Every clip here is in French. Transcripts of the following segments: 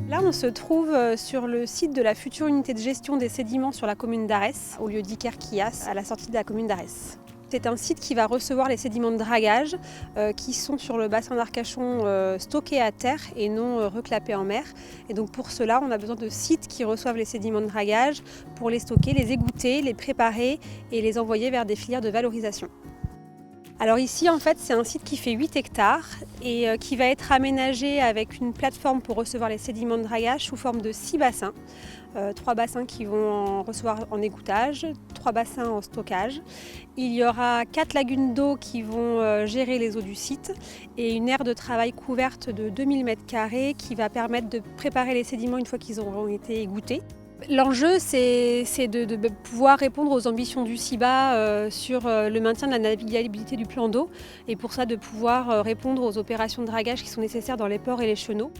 Là, on se trouve sur le site de la future unité de gestion des sédiments sur la commune d'Arès, au lieu d'Iker-Quias, à la sortie de la commune d'Arès. C'est un site qui va recevoir les sédiments de dragage qui sont sur le bassin d'Arcachon stockés à terre et non reclapés en mer. Et donc pour cela, on a besoin de sites qui reçoivent les sédiments de dragage pour les stocker, les égoutter, les préparer et les envoyer vers des filières de valorisation. Alors ici, en fait, c'est un site qui fait 8 hectares et qui va être aménagé avec une plateforme pour recevoir les sédiments de dragage sous forme de 6 bassins. 3 bassins qui vont en recevoir en égouttage, 3 bassins en stockage. Il y aura 4 lagunes d'eau qui vont gérer les eaux du site et une aire de travail couverte de 2000 m² qui va permettre de préparer les sédiments une fois qu'ils auront été égouttés. L'enjeu, c'est de pouvoir répondre aux ambitions du CIBA sur le maintien de la navigabilité du plan d'eau et pour ça de pouvoir répondre aux opérations de dragage qui sont nécessaires dans les ports et les chenaux.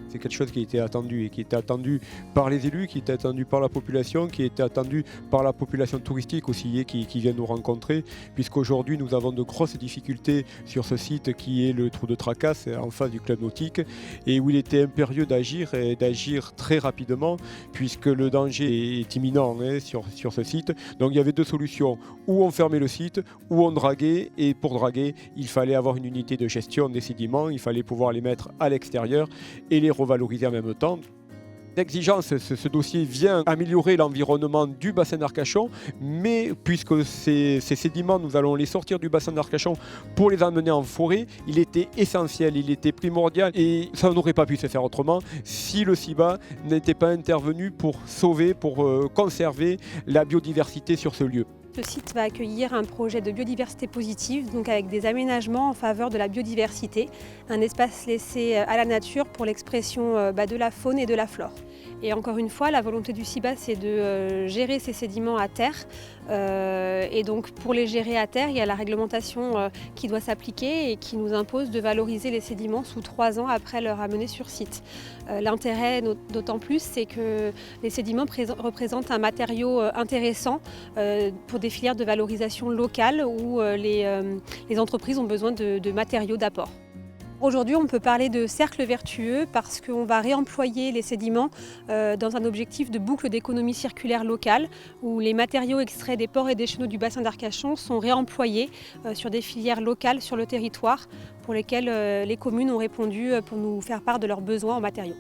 C'est quelque chose qui était attendu et qui était attendu par les élus, qui était attendu par la population, qui était attendu par la population touristique aussi qui vient nous rencontrer, puisqu'aujourd'hui nous avons de grosses difficultés sur ce site qui est le trou de Tracas en face du club nautique et où il était impérieux d'agir et d'agir très rapidement puisque le danger est imminent sur ce site. Donc il y avait deux solutions, ou on fermait le site, ou on draguait, et pour draguer il fallait avoir une unité de gestion des sédiments, il fallait pouvoir les mettre à l'extérieur et les revaloriser en même temps. L'exigence, ce dossier vient améliorer l'environnement du bassin d'Arcachon, mais puisque ces sédiments, nous allons les sortir du bassin d'Arcachon pour les emmener en forêt, il était essentiel, il était primordial et ça n'aurait pas pu se faire autrement si le CIBA n'était pas intervenu pour sauver, pour conserver la biodiversité sur ce lieu. Ce site va accueillir un projet de biodiversité positive, donc avec des aménagements en faveur de la biodiversité, un espace laissé à la nature pour l'expression de la faune et de la flore. Et encore une fois, la volonté du CIBA, c'est de gérer ces sédiments à terre. Et donc pour les gérer à terre, il y a la réglementation qui doit s'appliquer et qui nous impose de valoriser les sédiments sous 3 ans après leur amenée sur site. L'intérêt d'autant plus, c'est que les sédiments représentent un matériau intéressant pour des filières de valorisation locale où les entreprises ont besoin de matériaux d'apport. Aujourd'hui, on peut parler de cercle vertueux parce qu'on va réemployer les sédiments dans un objectif de boucle d'économie circulaire locale où les matériaux extraits des ports et des chenaux du bassin d'Arcachon sont réemployés sur des filières locales sur le territoire pour lesquelles les communes ont répondu pour nous faire part de leurs besoins en matériaux.